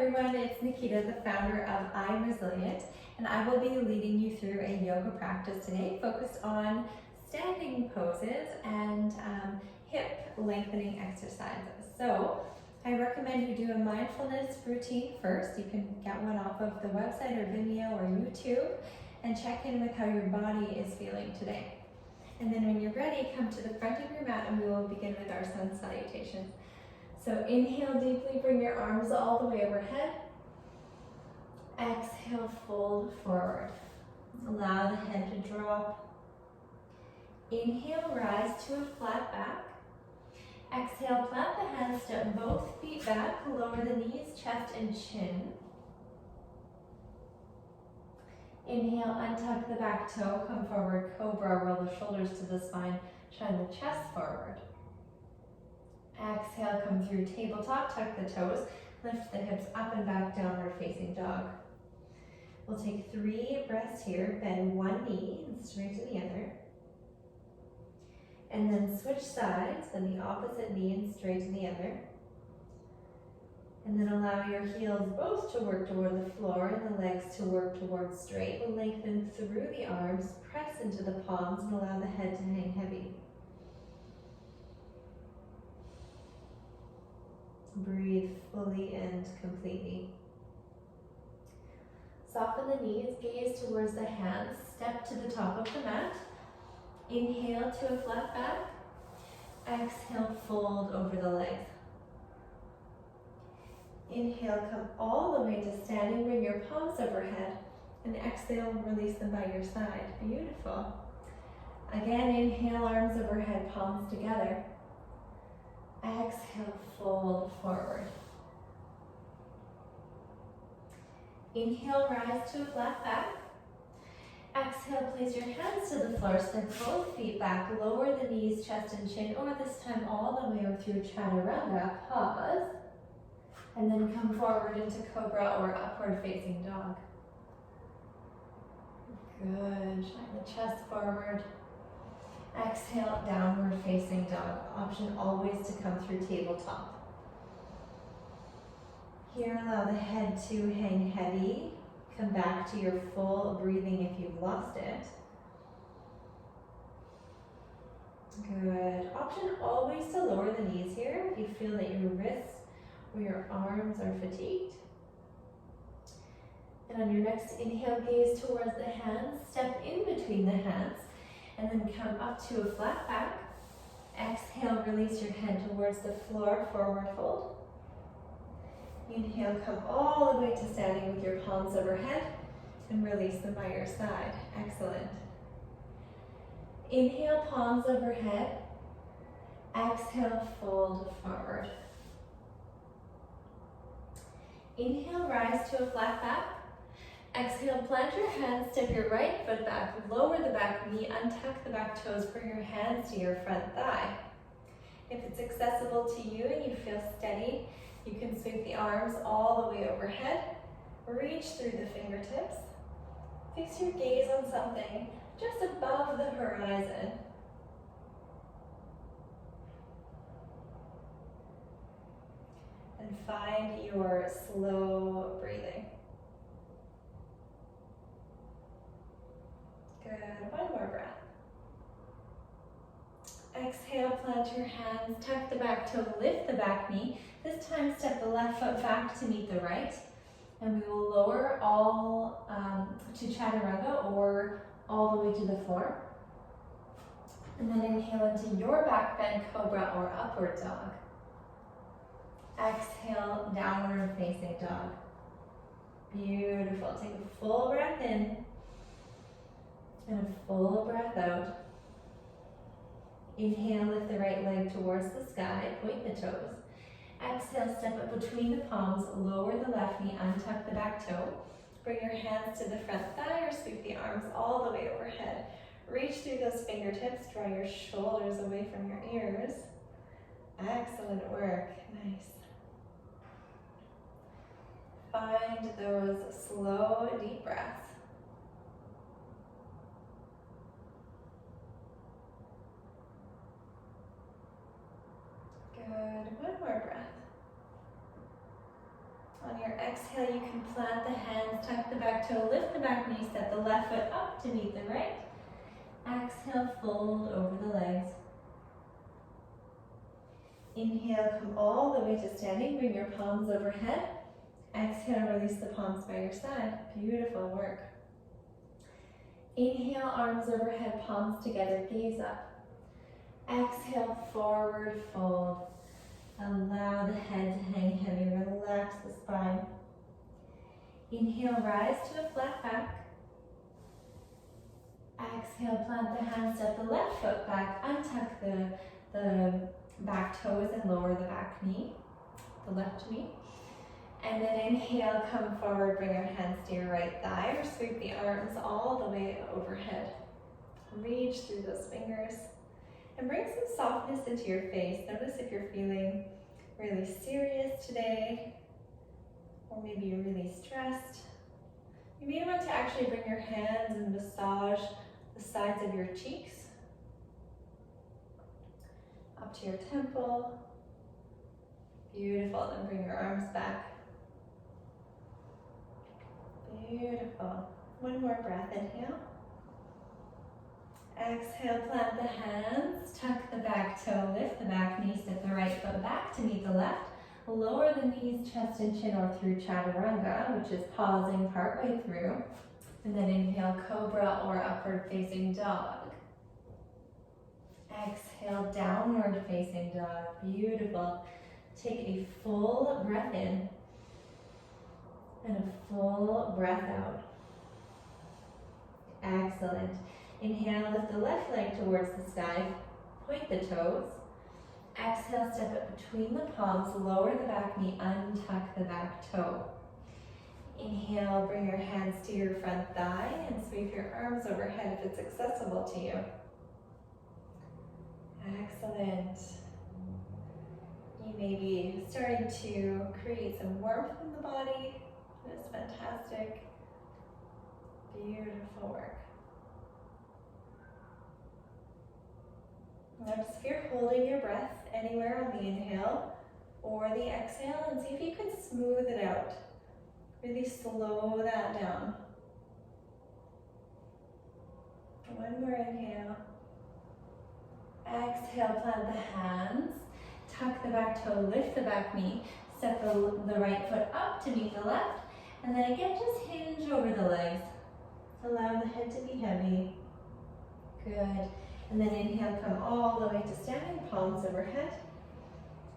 everyone, it's Nikita, the founder of I'm Resilient, and I will be leading you through a yoga practice today focused on standing poses and hip lengthening exercises. So I recommend you do a mindfulness routine first. You can get one off of the website or Vimeo or YouTube and check in with how your body is feeling today. And then when you're ready, come to the front of your mat and we will begin with our sun salutations. So inhale deeply, bring your arms all the way overhead. Exhale, fold forward. Allow the head to drop. Inhale, rise to a flat back. Exhale, plant the hands, step both feet back, lower the knees, chest and chin. Inhale, untuck the back toe, come forward, cobra, roll the shoulders to the spine, shine the chest forward. Exhale, come through tabletop, tuck the toes, lift the hips up and back, downward facing dog. We'll take 3 breaths here, bend one knee and straight to the other. And then switch sides, bend the opposite knee and straight to the other. And then allow your heels both to work toward the floor and the legs to work towards straight. Lengthen through the arms, press into the palms and allow the head to hang heavy. Breathe fully and completely. Soften the knees, gaze towards the hands, step to the top of the mat. Inhale to a flat back. Exhale, fold over the legs. Inhale, come all the way to standing, bring your palms overhead. And exhale, release them by your side. Beautiful. Again, inhale, arms overhead, palms together. Exhale, fold forward. Inhale, rise to a flat back. Exhale, place your hands to the floor, step both feet back, lower the knees, chest and chin, or this time all the way over through chaturanga. Pause. And then come forward into cobra or upward facing dog. Good. Shine the chest forward. Exhale, downward facing dog. Option always to come through tabletop. Here, allow the head to hang heavy. Come back to your full breathing if you've lost it. Good. Option always to lower the knees here if you feel that your wrists or your arms are fatigued. And on your next inhale, gaze towards the hands. Step in between the hands. And then come up to a flat back. Exhale, release your head towards the floor, forward fold. Inhale, come all the way to standing with your palms overhead and release them by your side. Excellent. Inhale, palms overhead. Exhale, fold forward. Inhale, rise to a flat back. Exhale, plant your hands, step your right foot back, lower the back knee, untuck the back toes, bring your hands to your front thigh. If it's accessible to you and you feel steady, you can sweep the arms all the way overhead, reach through the fingertips, fix your gaze on something just above the horizon. And find your slow breathing. Good, one more breath. Exhale, plant your hands, tuck the back toe, lift the back knee. This time step the left foot back to meet the right. And we will lower all to chaturanga or all the way to the floor. And then inhale into your back bend cobra or upward dog. Exhale, downward facing dog. Beautiful. Take a full breath in. And a full breath out. Inhale, lift the right leg towards the sky, point the toes. Exhale, step up between the palms, lower the left knee, untuck the back toe. Bring your hands to the front thigh or sweep the arms all the way overhead. Reach through those fingertips, draw your shoulders away from your ears. Excellent work, nice. Find those slow, deep breaths. Good, one more breath. On On your exhale, you can plant the hands, tuck the back toe, lift the back knee, step the left foot up to meet the right. Exhale, fold over the legs. Inhale, come all the way to standing, bring your palms overhead. Exhale, release the palms by your side. Beautiful work. Inhale, arms overhead, palms together, gaze up. Exhale, forward fold. Allow the head to hang heavy, relax the spine. Inhale, rise to a flat back. Exhale, plant the hands, step the left foot back, untuck the back toes and lower the back knee, the left knee. And then inhale, come forward, bring your hands to your right thigh or sweep the arms all the way overhead. Reach through those fingers and bring some softness into your face. Notice if you're feeling really serious today, or maybe you're really stressed. You may want to actually bring your hands and massage the sides of your cheeks up to your temple. Beautiful. Then bring your arms back. Beautiful. One more breath. Inhale. Exhale, plant the hands, tuck the back toe, lift the back knee, step the right foot back to meet the left. Lower the knees, chest and chin, or through chaturanga, which is pausing partway through. And then inhale, cobra or upward facing dog. Exhale, downward facing dog. Beautiful. Take a full breath in and a full breath out. Excellent. Inhale, lift the left leg towards the sky, point the toes. Exhale, step it between the palms, lower the back knee, untuck the back toe. Inhale, bring your hands to your front thigh and sweep your arms overhead if it's accessible to you. Excellent. You may be starting to create some warmth in the body. That's fantastic. Beautiful work. Notice if you're holding your breath anywhere on the inhale or the exhale, and see if you can smooth it out. Really slow that down. One more inhale. Exhale, plant the hands, tuck the back toe, lift the back knee, step the right foot up to meet the left, and then again, just hinge over the legs. Allow the head to be heavy. Good. And then inhale, come all the way to standing, palms overhead.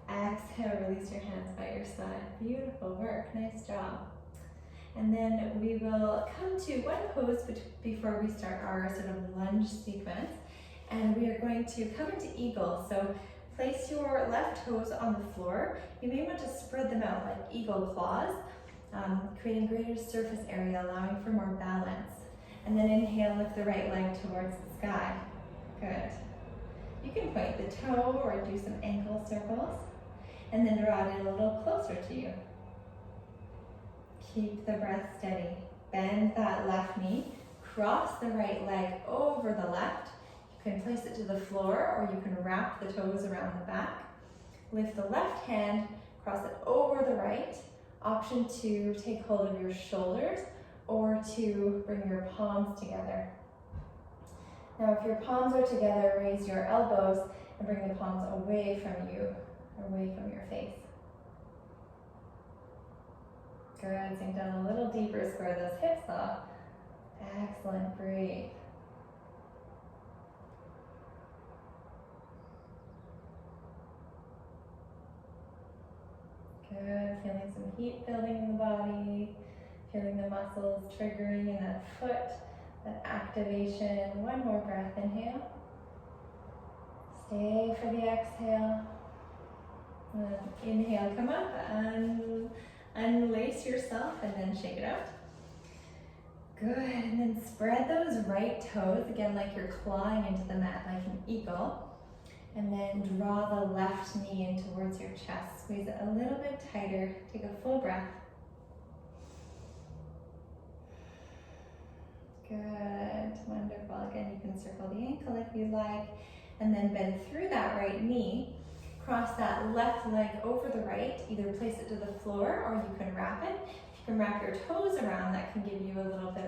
Exhale, release your hands by your side. Beautiful work, nice job. And then we will come to one pose before we start our sort of lunge sequence. And we are going to come into eagle. So place your left toes on the floor. You may want to spread them out like eagle claws, creating greater surface area, allowing for more balance. And then inhale, lift the right leg towards the sky. Good. You can point the toe or do some ankle circles, and then draw it in a little closer to you. Keep the breath steady. Bend that left knee, cross the right leg over the left. You can place it to the floor, or you can wrap the toes around the back. Lift the left hand, cross it over the right. Option to take hold of your shoulders or to bring your palms together. Now, if your palms are together, raise your elbows and bring the palms away from you, away from your face. Good, sink down a little deeper, square those hips off. Excellent, breathe. Good, feeling some heat building in the body, feeling the muscles triggering in that foot. That activation. One more breath. Inhale. Stay for the exhale. Inhale, come up, unlace yourself and then shake it out. Good, and then spread those right toes, again like you're clawing into the mat like an eagle. And then draw the left knee in towards your chest. Squeeze it a little bit tighter. Take a full breath. Good, wonderful. Again, you can circle the ankle if you like, and then bend through that right knee. cross that left leg over the right. Either place it to the floor or you can wrap it. If you can wrap your toes around, that can give you a little bit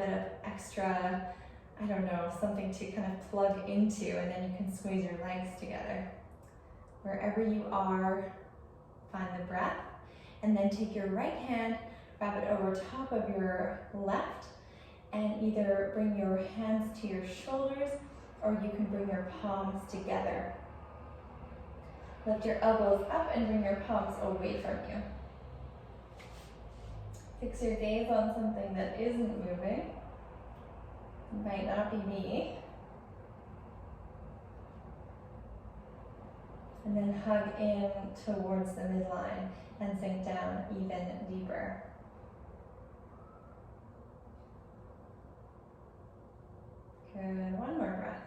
of extra, I don't know, something to kind of plug into, and then you can squeeze your legs together. Wherever you are, find the breath, and then take your right hand, wrap it over top of your left, and either bring your hands to your shoulders or you can bring your palms together. Lift your elbows up and bring your palms away from you. Fix your gaze on something that isn't moving. It might not be me. And then hug in towards the midline and sink down even deeper. Good, one more breath.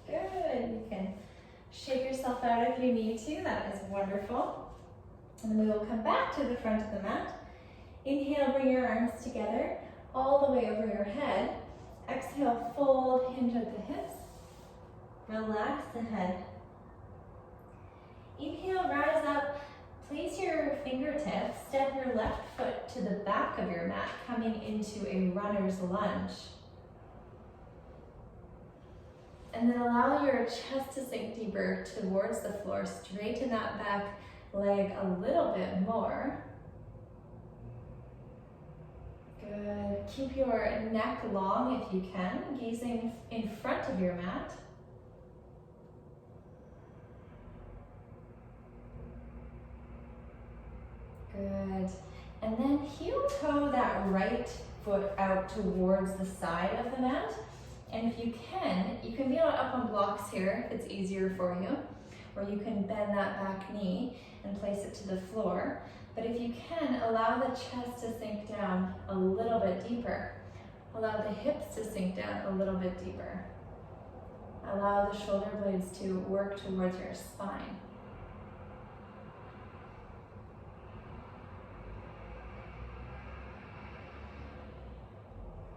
Good, you can shake yourself out if you need to, that is wonderful. And then we will come back to the front of the mat. Inhale, bring your arms together all the way over your head. Exhale, fold, hinge at the hips. Relax the head. Inhale, rise up. Place your fingertips, step your left foot to the back of your mat, coming into a runner's lunge. And then allow your chest to sink deeper towards the floor. Straighten that back leg a little bit more. Good. Keep your neck long if you can, gazing in front of your mat. Good. And then heel toe that right foot out towards the side of the mat. And if you can be up on blocks here if it's easier for you, or you can bend that back knee and place it to the floor. But if you can, allow the chest to sink down a little bit deeper. Allow the hips to sink down a little bit deeper. Allow the shoulder blades to work towards your spine.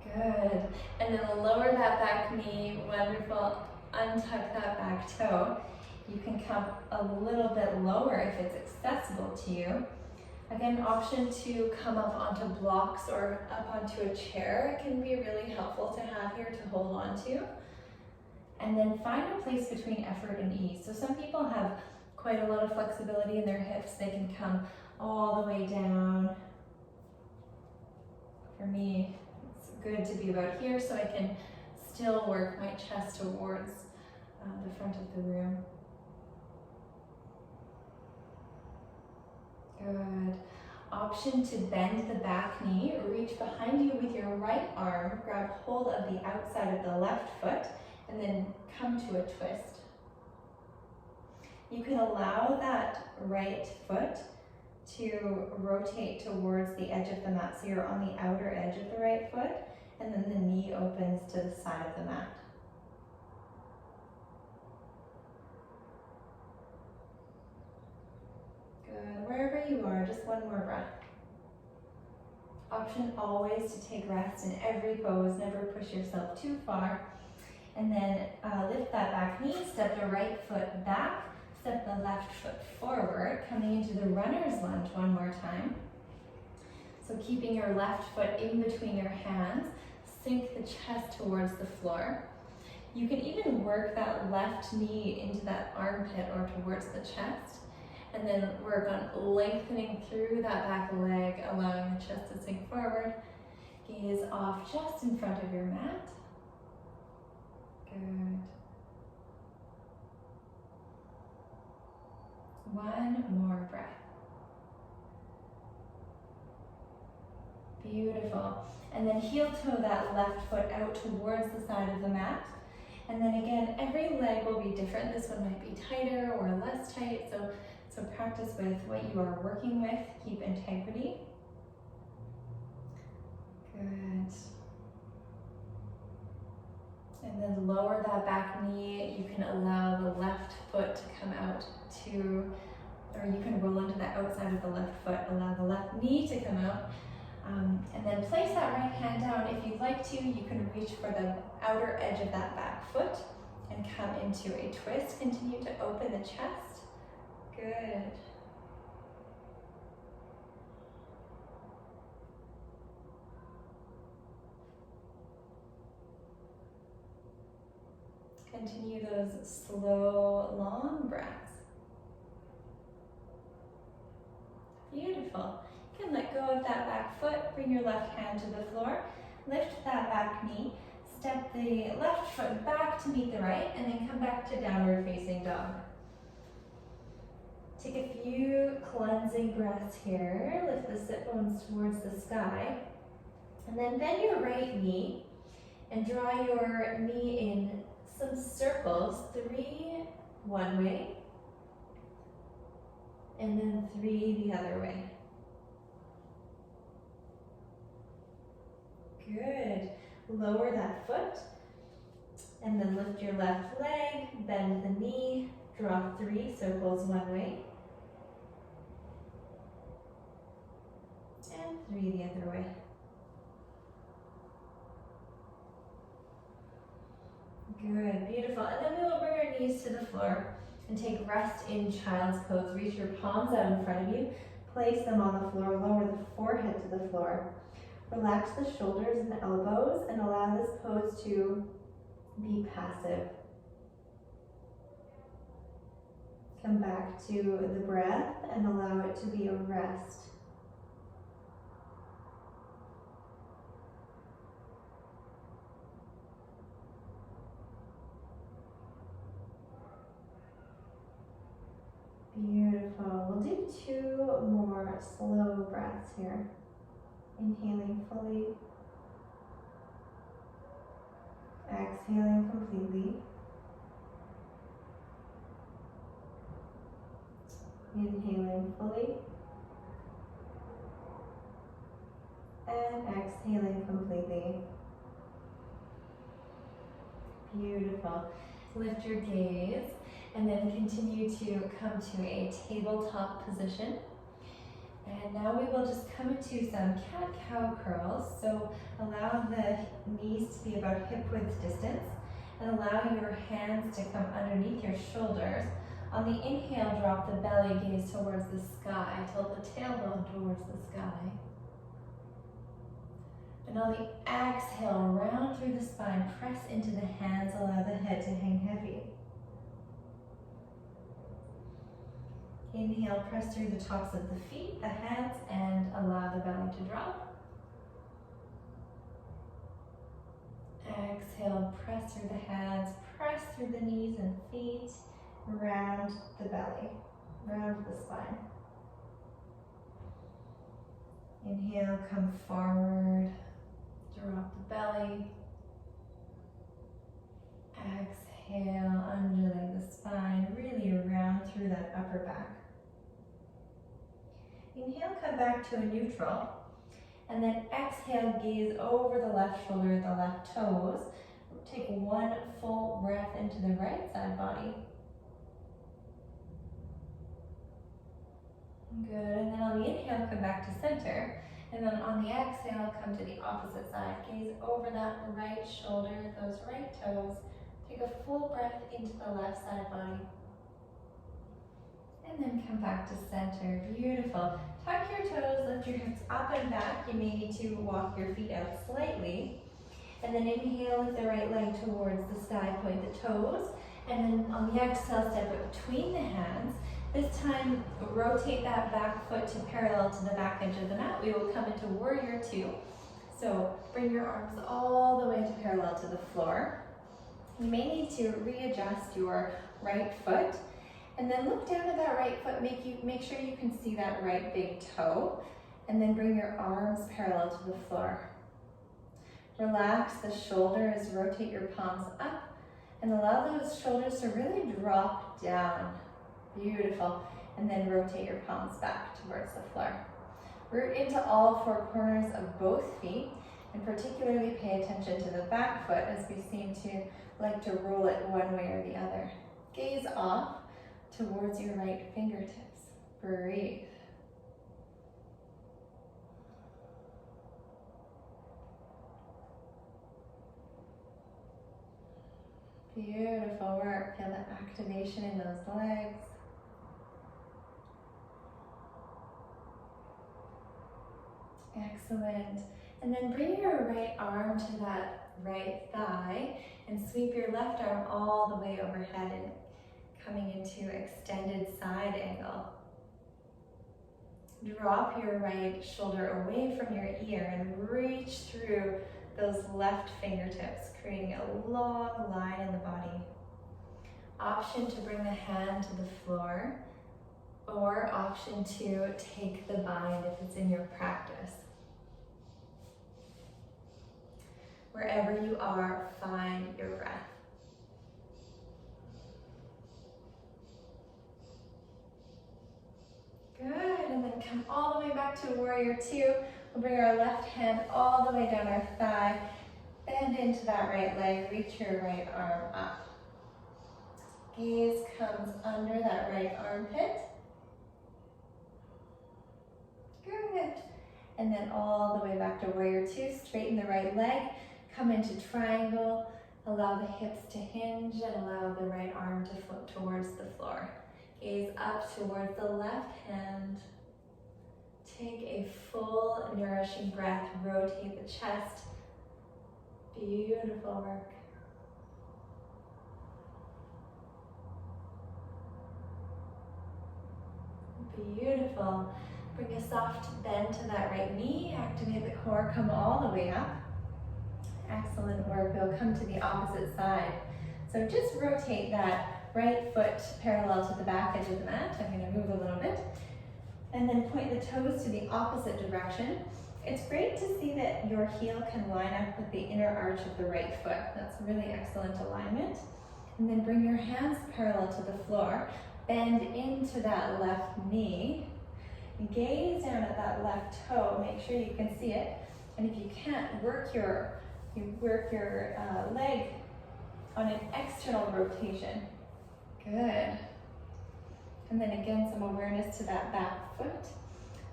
Good. And then lower that back knee. Wonderful. Untuck that back toe. You can come a little bit lower if it's accessible to you. Again, option to come up onto blocks or up onto a chair can be really helpful to have here to hold on to. And then find a place between effort and ease. So some people have quite a lot of flexibility in their hips. They can come all the way down. For me, it's good to be about here so I can still work my chest towards the front of the room. Good. Option to bend the back knee. Reach behind you with your right arm. Grab hold of the outside of the left foot and then come to a twist. You can allow that right foot to rotate towards the edge of the mat. So you're on the outer edge of the right foot and then the knee opens to the side of the mat. Good. Wherever you are, just one more breath. Option always to take rest in every pose. Never push yourself too far. And then lift that back knee, step the right foot back, step the left foot forward, coming into the runner's lunge one more time. So keeping your left foot in between your hands, sink the chest towards the floor. You can even work that left knee into that armpit or towards the chest. And then work on lengthening through that back leg, allowing the chest to sink forward. Gaze off just in front of your mat. Good. One more breath. Beautiful. And then heel toe that left foot out towards the side of the mat. And then again, every leg will be different. This one might be tighter or less tight. So practice with what you are working with. Keep integrity. Good. And then lower that back knee. You can allow the left foot to come out to, or you can roll into the outside of the left foot. Allow the left knee to come out. And then place that right hand down. If you'd like to, you can reach for the outer edge of that back foot and come into a twist. Continue to open the chest. Good. Continue those slow, long breaths. Beautiful. You can let go of that back foot, bring your left hand to the floor, lift that back knee, step the left foot back to meet the right, and then come back to downward facing dog. Take a few cleansing breaths here. Lift the sit bones towards the sky, and then bend your right knee and draw your knee in some circles, 3 one way, and then 3 the other way. Good. Lower that foot, and then lift your left leg, bend the knee, draw 3 circles one way, and 3 the other way. Good, beautiful. And then we will bring our knees to the floor and take rest in child's pose. Reach your palms out in front of you, place them on the floor, lower the forehead to the floor. Relax the shoulders and elbows and allow this pose to be passive. Come back to the breath and allow it to be a rest. Beautiful. We'll do 2 more slow breaths here. Inhaling fully. Exhaling completely. Inhaling fully. And exhaling completely. Beautiful. Lift your gaze and then continue to come to a tabletop position. And now we will just come into some cat-cow curls. So allow the knees to be about hip width distance and allow your hands to come underneath your shoulders. On the inhale, drop the belly, gaze towards the sky, tilt the tailbone towards the sky. And on the exhale, round through the spine, press into the hands, allow the head to hang heavy. Inhale, press through the tops of the feet, the hands, and allow the belly to drop. Exhale, press through the hands, press through the knees and feet, round the belly, round the spine. Inhale, come forward, drop the belly. Exhale, undulate the spine, really round through that upper back. Inhale, come back to a neutral. And then exhale, gaze over the left shoulder, the left toes. Take 1 full breath into the right side body. Good, and then on the inhale, come back to center. And then on the exhale, come to the opposite side. Gaze over that right shoulder, those right toes. Take a full breath into the left side body. And then come back to center. Beautiful. Tuck your toes, lift your hips up and back. You may need to walk your feet out slightly. And then inhale with the right leg towards the sky, point the toes. And then on the exhale, step it between the hands. This time, rotate that back foot to parallel to the back edge of the mat. We will come into warrior 2. So bring your arms all the way to parallel to the floor. You may need to readjust your right foot. And then look down at that right foot, make sure you can see that right big toe, and then bring your arms parallel to the floor. Relax the shoulders, rotate your palms up, and allow those shoulders to really drop down. Beautiful. And then rotate your palms back towards the floor. Root into all 4 corners of both feet, and particularly pay attention to the back foot as we seem to like to roll it one way or the other. Gaze off towards your right fingertips. Breathe. Beautiful work. Feel the activation in those legs. Excellent. And then bring your right arm to that right thigh and sweep your left arm all the way overhead and coming into extended side angle. Drop your right shoulder away from your ear and reach through those left fingertips, creating a long line in the body. Option to bring the hand to the floor, or option to take the bind if it's in your practice. Wherever you are, find your breath. Good, and then come all the way back to warrior two. We'll bring our left hand all the way down our thigh, bend into that right leg, reach your right arm up. Gaze comes under that right armpit. Good. And then all the way back to warrior two, straighten the right leg, come into triangle, allow the hips to hinge and allow the right arm to float towards the floor. Gaze up towards the left hand. Take a full nourishing breath, rotate the chest. Beautiful work. Beautiful. Bring a soft bend to that right knee, activate the core, come all the way up. Excellent work. We'll come to the opposite side. So just rotate that right foot parallel to the back edge of the mat. I'm going to move a little bit. And then point the toes to the opposite direction. It's great to see that your heel can line up with the inner arch of the right foot. That's really excellent alignment. And then bring your hands parallel to the floor. Bend into that left knee. Gaze down at that left toe. Make sure you can see it. And if you can't, work your leg on an external rotation. Good. And then again, some awareness to that back foot.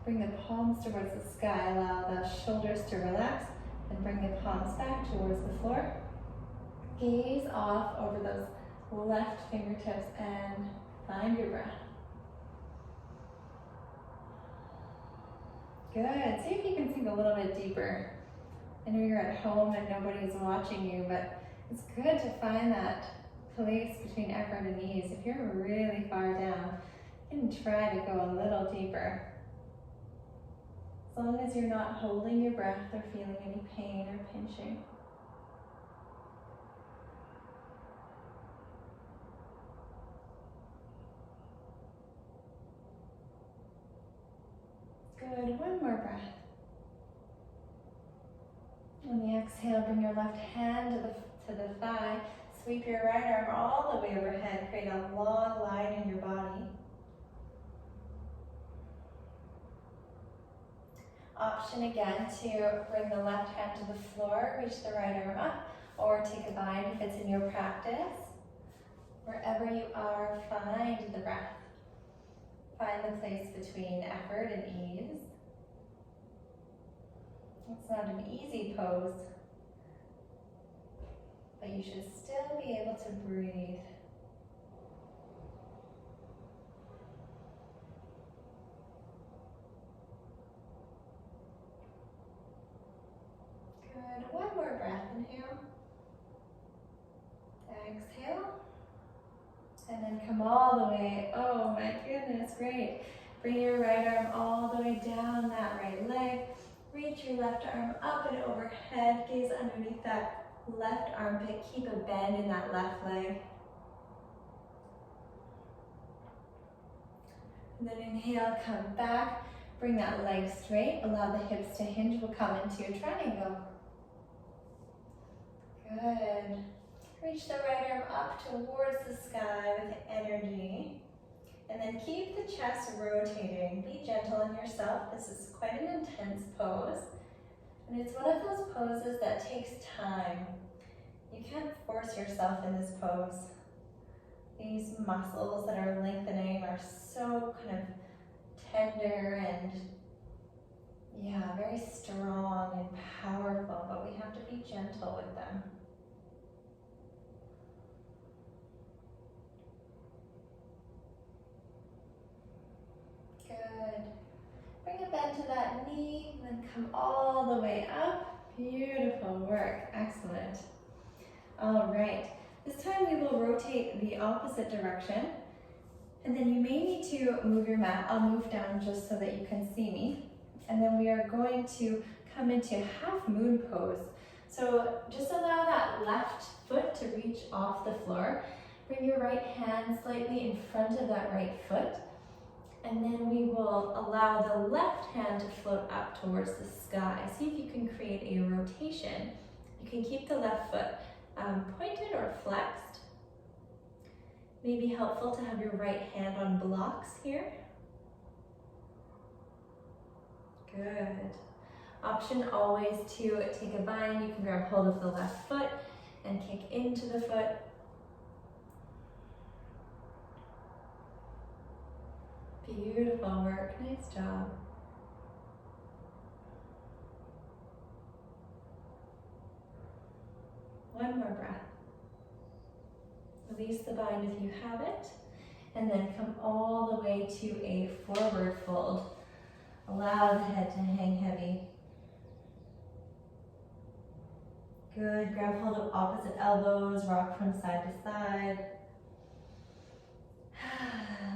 Bring the palms towards the sky. Allow the shoulders to relax. And bring the palms back towards the floor. Gaze off over those left fingertips and find your breath. Good. See if you can sink a little bit deeper. I know you're at home and nobody's watching you, but it's good to find that place between effort and ease. If you're really far down, you can try to go a little deeper. As long as you're not holding your breath or feeling any pain or pinching. Good, one more breath. On the exhale, bring your left hand to the thigh. Sweep your right arm all the way overhead. Create a long line in your body. Option again to bring the left hand to the floor, reach the right arm up, or take a bind if it's in your practice. Wherever you are, find the breath. Find the place between effort and ease. It's not an easy pose, but you should still be able to breathe. Good. One more breath. Inhale. Exhale. And then come all the way. Oh my goodness, great. Bring your right arm all the way down that right leg. Reach your left arm up and overhead. Gaze underneath that left armpit. Keep a bend in that left leg. And then inhale, come back. Bring that leg straight. Allow the hips to hinge. We'll come into a triangle. Good. Reach the right arm up towards the sky with energy. And then keep the chest rotating. Be gentle on yourself. This is quite an intense pose. And it's one of those poses that takes time. You can't force yourself in this pose. These muscles that are lengthening are so kind of tender and very strong and powerful, but we have to be gentle with them. come all the way up. Beautiful work, excellent. All right, this time we will rotate the opposite direction, and then you may need to move your mat. I'll move down just so that you can see me. And then we are going to come into half moon pose. So just allow that left foot to reach off the floor. Bring your right hand slightly in front of that right foot. And then we will allow the left hand to float up towards the sky. See if you can create a rotation. You can keep the left foot pointed or flexed. Maybe helpful to have your right hand on blocks here. Good. Option always to take a bind. You can grab hold of the left foot and kick into the foot. Beautiful work, nice job. One more breath. Release the bind if you have it, and then come all the way to a forward fold. Allow the head to hang heavy. Good, grab hold of opposite elbows, rock from side to side.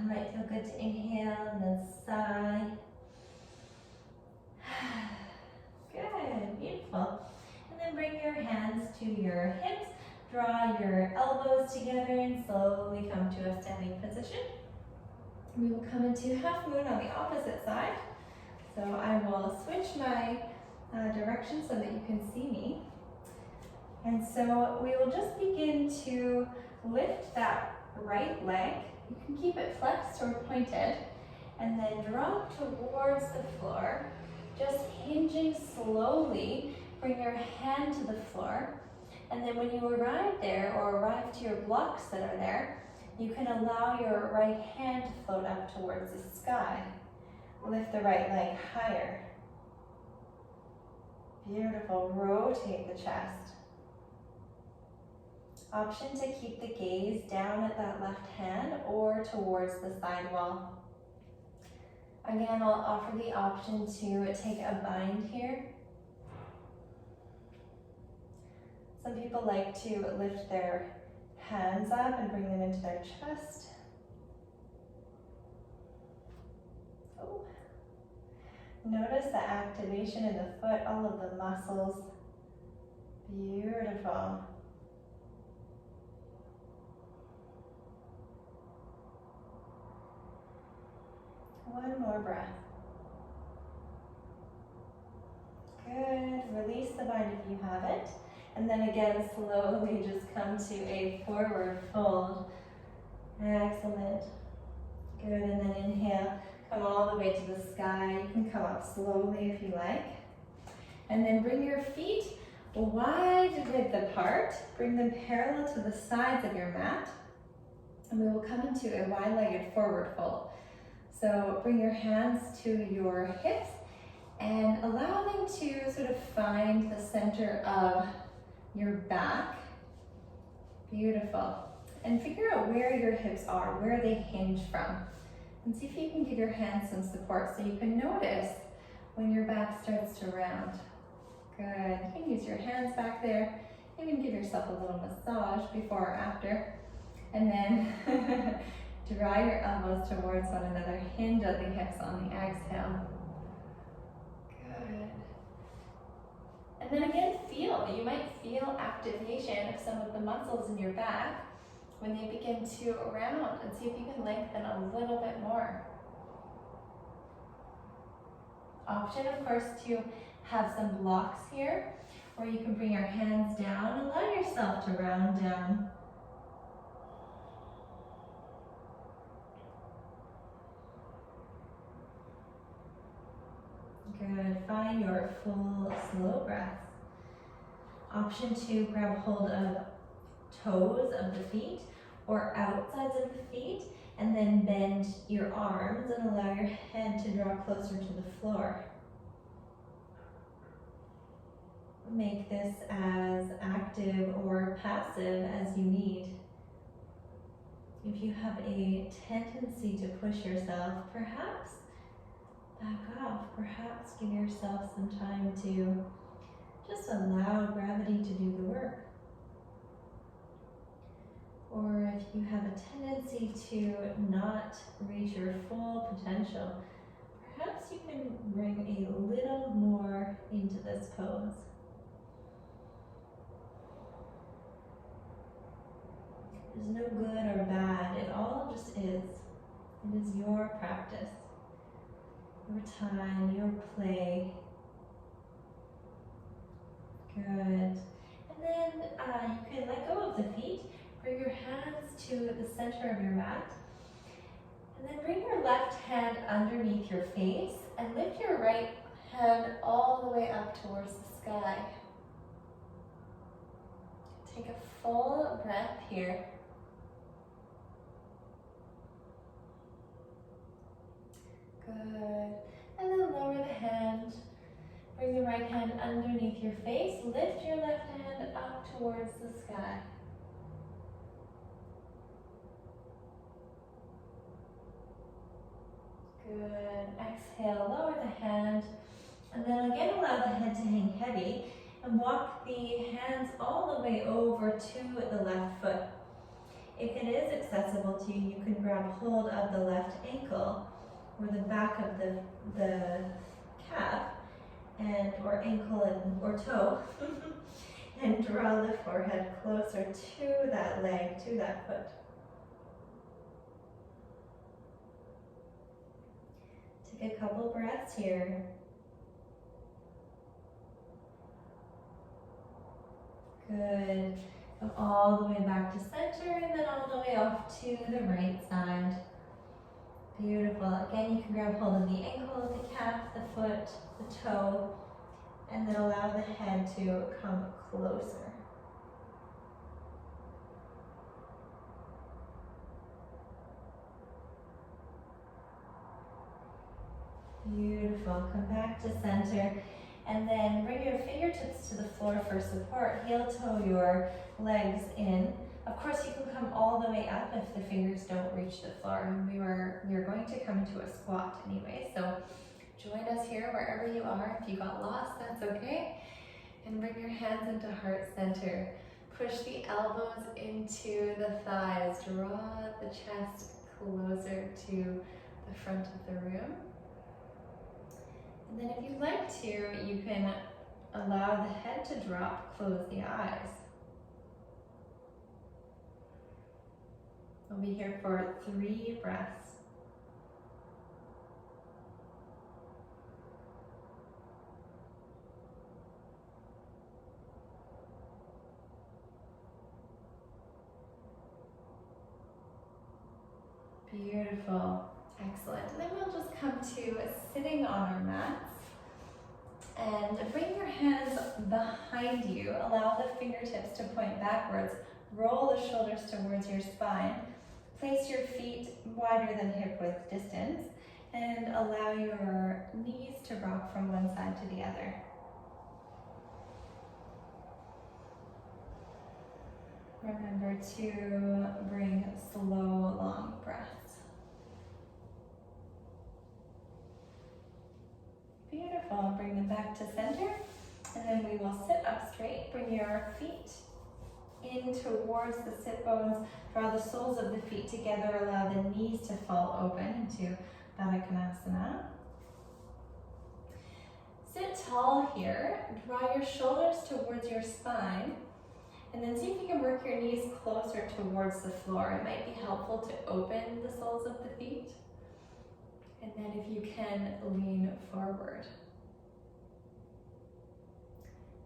Might feel good to inhale and then sigh. Good, beautiful. And then bring your hands to your hips. Draw your elbows together and slowly come to a standing position. We will come into half moon on the opposite side. So I will switch my direction so that you can see me. And so we will just begin to lift that right leg. You can keep it flexed or pointed, and then drop towards the floor, just hinging slowly. Bring your hand to the floor, and then when you arrive there or arrive to your blocks that are there, you can allow your right hand to float up towards the sky. Lift the right leg higher. Beautiful, rotate the chest. Option to keep the gaze down at that left hand or towards the side wall. Again, I'll offer the option to take a bind here. Some people like to lift their hands up and bring them into their chest. Oh. Notice the activation in the foot, all of the muscles. Beautiful. One more breath. Good. Release the bind if you have it. And then again, slowly just come to a forward fold. Excellent. Good. And then inhale. Come all the way to the sky. You can come up slowly if you like. And then bring your feet wide width apart. Bring them parallel to the sides of your mat. And we will come into a wide-legged forward fold. So bring your hands to your hips and allow them to sort of find the center of your back. Beautiful. And figure out where your hips are, where they hinge from. And see if you can give your hands some support so you can notice when your back starts to round. Good. You can use your hands back there. Even give yourself a little massage before or after. And then draw your elbows towards one another. Hinge at the hips on the exhale. Good. And then again, feel. You might feel activation of some of the muscles in your back when they begin to round, and see if you can lengthen a little bit more. Option, of course, to have some blocks here, or you can bring your hands down. Allow yourself to round down. Good. Find your full, slow breath. Option to grab hold of toes of the feet or outsides of the feet, and then bend your arms and allow your head to draw closer to the floor. Make this as active or passive as you need. If you have a tendency to push yourself, perhaps back off. Perhaps give yourself some time to just allow gravity to do the work. Or if you have a tendency to not reach your full potential, perhaps you can bring a little more into this pose. There's no good or bad, it all just is. It is your practice, your time, your play. Good. And then you can let go of the feet, bring your hands to the center of your mat, and then bring your left hand underneath your face and lift your right hand all the way up towards the sky. Take a full breath here. Good. And then lower the hand. Bring the right hand underneath your face. Lift your left hand up towards the sky. Good. Exhale, lower the hand. And then again allow the head to hang heavy. And walk the hands all the way over to the left foot. If it is accessible to you, you can grab hold of the left ankle or the back of the calf and or ankle and or toe and draw the forehead closer to that leg, to that foot. Take a couple breaths here. Good. Go all the way back to center and then all the way off to the right side. Beautiful. Again, you can grab hold of the ankle, the calf, the foot, the toe, and then allow the head to come closer. Beautiful. Come back to center. And then bring your fingertips to the floor for support. Heel toe your legs in. Of course, you can come all the way up if the fingers don't reach the floor. And we are going to come to a squat anyway. So join us here wherever you are. If you got lost, that's okay. And bring your hands into heart center. Push the elbows into the thighs. Draw the chest closer to the front of the room. And then if you'd like to, you can allow the head to drop, close the eyes. We'll be here for 3 breaths. Beautiful. Excellent. And then we'll just come to sitting on our mats and bring your hands behind you. Allow the fingertips to point backwards. Roll the shoulders towards your spine. Place your feet wider than hip width distance and allow your knees to rock from one side to the other. Remember to bring slow, long breaths. Beautiful. Bring them back to center, and then we will sit up straight. Bring your feet in towards the sit bones. Draw the soles of the feet together. Allow the knees to fall open into Baddha Konasana. Sit tall here. Draw your shoulders towards your spine, and then see if you can work your knees closer towards the floor. It might be helpful to open the soles of the feet. And then if you can, lean forward.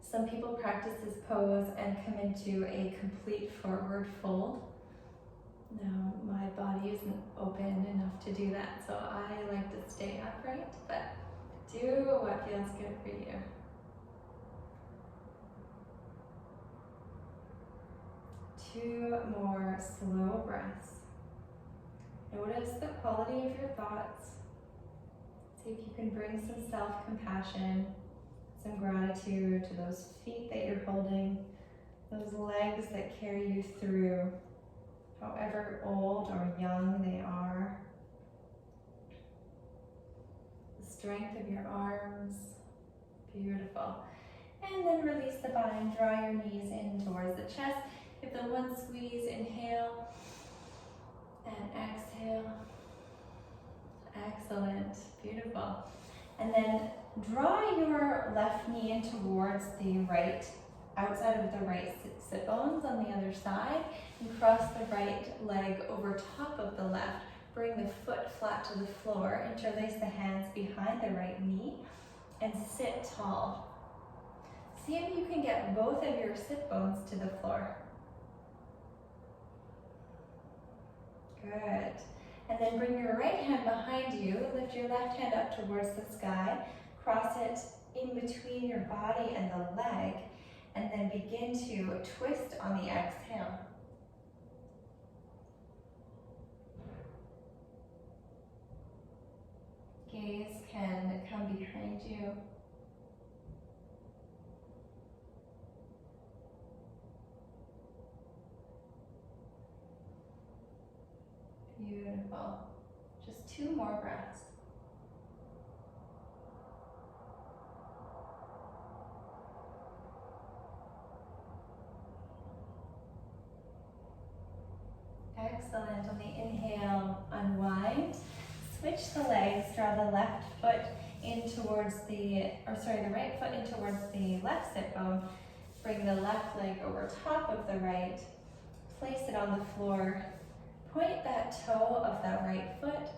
Some people practice this pose and come into a complete forward fold. Now, my body isn't open enough to do that, so I like to stay upright, but do what feels good for you. Two more slow breaths. Notice the quality of your thoughts. See if you can bring some self-compassion, some gratitude to those feet that you're holding, those legs that carry you through, however old or young they are. The strength of your arms. Beautiful. And then release the bind, draw your knees in towards the chest. Give the one squeeze, inhale and exhale. Excellent, beautiful. And then draw your left knee in towards the right, outside of the right sit bones on the other side, and cross the right leg over top of the left. Bring the foot flat to the floor, interlace the hands behind the right knee, and sit tall. See if you can get both of your sit bones to the floor. Good. And then bring your right hand behind you, lift your left hand up towards the sky, cross it in between your body and the leg, and then begin to twist on the exhale. Gaze can come behind you. Beautiful. Just 2 more breaths. Excellent. On the inhale, unwind. Switch the legs, draw the left foot in towards the right foot in towards the left sit bone. Bring the left leg over top of the right. Place it on the floor. Point that toe of that right foot,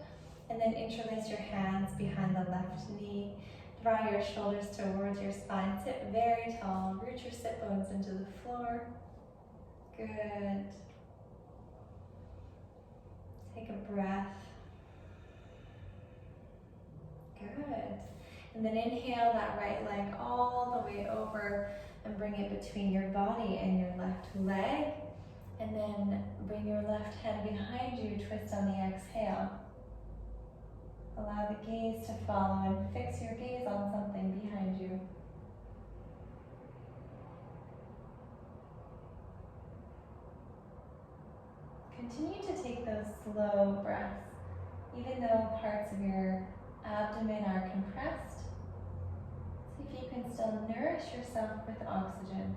and then interlace your hands behind the left knee. Draw your shoulders towards your spine. Sit very tall. Root your sit bones into the floor. Good. Take a breath. Good. And then inhale that right leg all the way over and bring it between your body and your left leg. And then bring your left hand behind you, twist on the exhale. Allow the gaze to follow and fix your gaze on something behind you. Continue to take those slow breaths, even though parts of your abdomen are compressed. See if you can still nourish yourself with oxygen.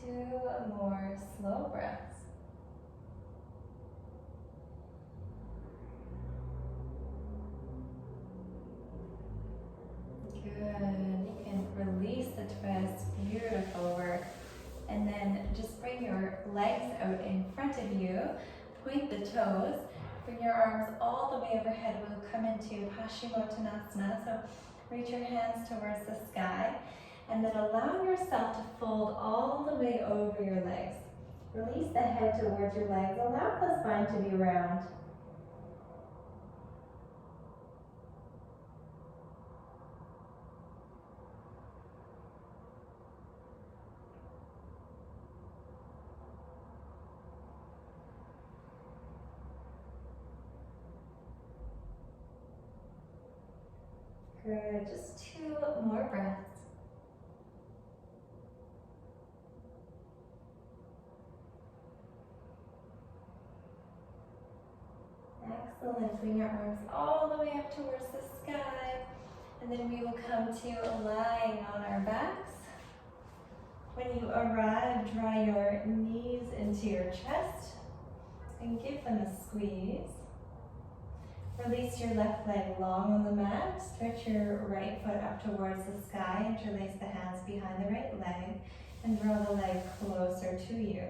2 more slow breaths. Good. You can release the twist. Beautiful work. And then just bring your legs out in front of you. Point the toes. Bring your arms all the way overhead. We'll come into Paschimottanasana. So reach your hands towards the sky. And then allow yourself to fold all the way over your legs. Release the head towards your legs. Allow the spine to be round. Good. Just 2 more breaths. Excellent. Bring your arms all the way up towards the sky. And then we will come to lying on our backs. When you arrive, draw your knees into your chest and give them a squeeze. Release your left leg long on the mat. Stretch your right foot up towards the sky. Interlace the hands behind the right leg and draw the leg closer to you.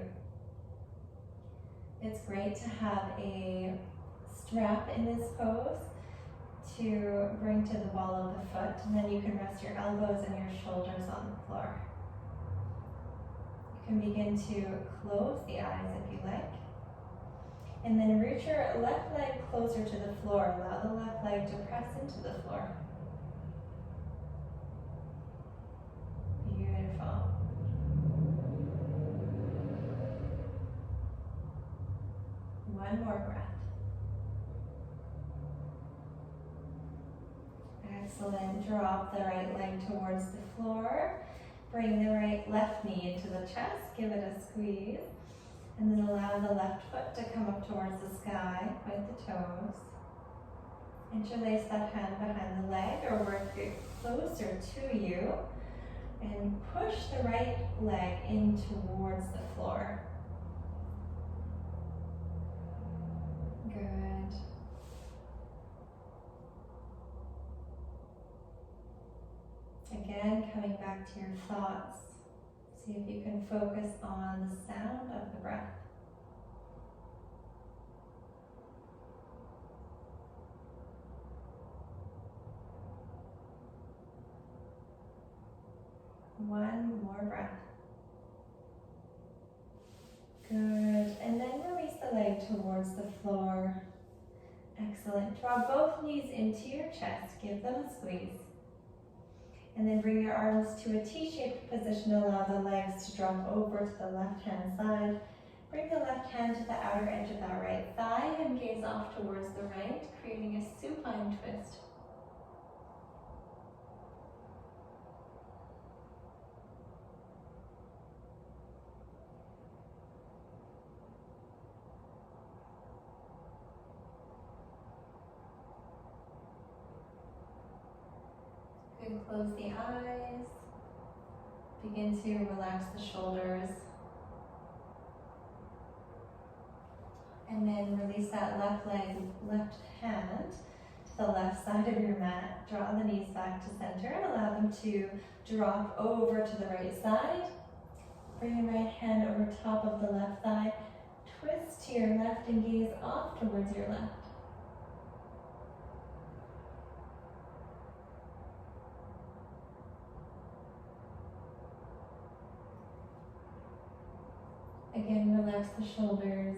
It's great to have a strap in this pose to bring to the ball of the foot, and then you can rest your elbows and your shoulders on the floor. You can begin to close the eyes if you like. And then root your left leg closer to the floor. Allow the left leg to press into the floor. Beautiful. One more breath. Excellent. Drop the right leg towards the floor. Bring the left knee into the chest. Give it a squeeze. And then allow the left foot to come up towards the sky, point the toes. Interlace that hand behind the leg or work it closer to you. And push the right leg in towards the floor. Good. Again, coming back to your thoughts. See if you can focus on the sound of the breath. One more breath. Good. And then release the leg towards the floor. Excellent. Draw both knees into your chest. Give them a squeeze. And then bring your arms to a T-shaped position. Allow the legs to drop over to the left-hand side. Bring the left hand to the outer edge of that right thigh and gaze off towards the right, creating a supine twist. Good. Close the eyes. Begin to relax the shoulders. And then release that left leg, left hand to the left side of your mat. Draw the knees back to center and allow them to drop over to the right side. Bring your right hand over top of the left thigh. Twist to your left and gaze off towards your left. Again, relax the shoulders.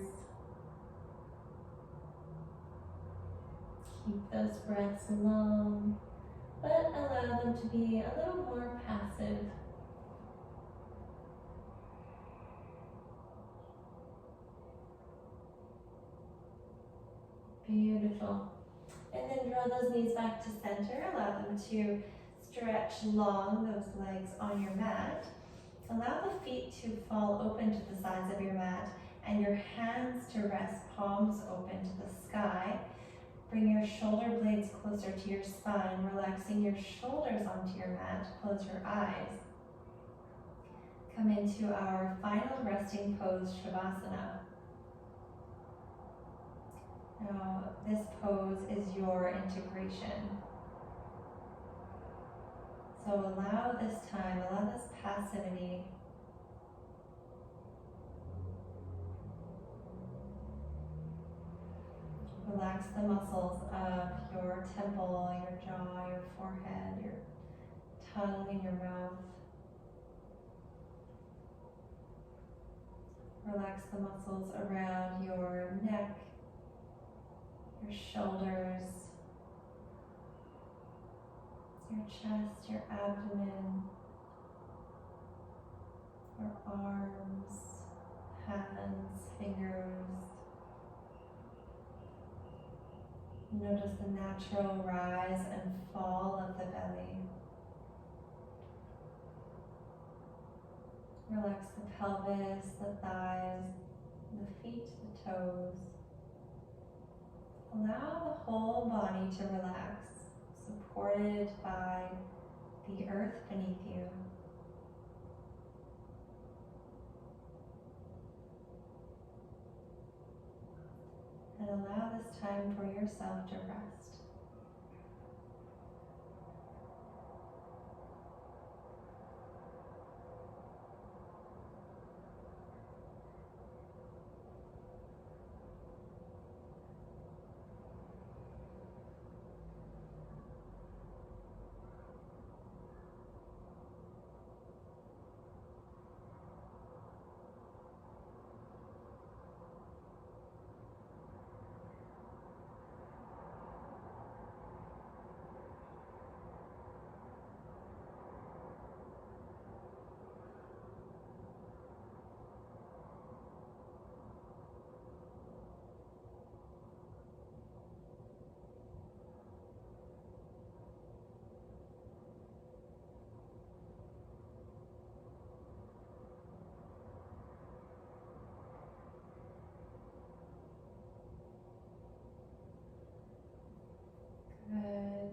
Keep those breaths long, but allow them to be a little more passive. Beautiful. And then draw those knees back to center. Allow them to stretch long, those legs on your mat. Allow the feet to fall open to the sides of your mat and your hands to rest palms open to the sky. Bring your shoulder blades closer to your spine, relaxing your shoulders onto your mat. Close your eyes. Come into our final resting pose, Shavasana. Now, this pose is your integration. So allow this time, allow this passivity. Relax the muscles of your temple, your jaw, your forehead, your tongue and your mouth. Relax the muscles around your neck, your shoulders, your chest, your abdomen, your arms, hands, fingers. Notice the natural rise and fall of the belly. Relax the pelvis, the thighs, the feet, the toes. Allow the whole body to relax, supported by the earth beneath you. And allow this time for yourself to rest.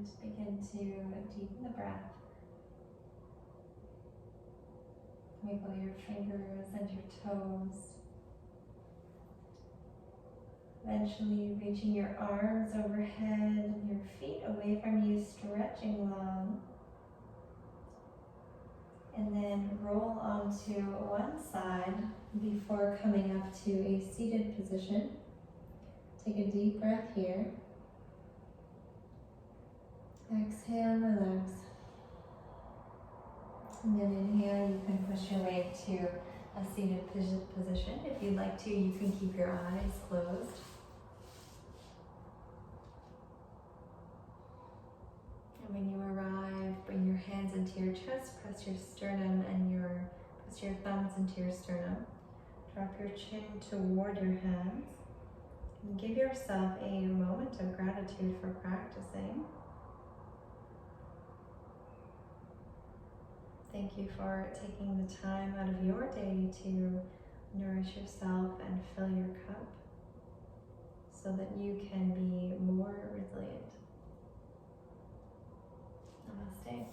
and begin to deepen the breath. Wiggle your fingers and your toes. Eventually reaching your arms overhead and your feet away from you, stretching long. And then roll onto one side before coming up to a seated position. Take a deep breath here. Exhale, relax. And then inhale, you can push your way to a seated position. If you'd like to, you can keep your eyes closed. And when you arrive, bring your hands into your chest, press your sternum and press your thumbs into your sternum. Drop your chin toward your hands. And give yourself a moment of gratitude for practicing. Thank you for taking the time out of your day to nourish yourself and fill your cup so that you can be more resilient. Namaste.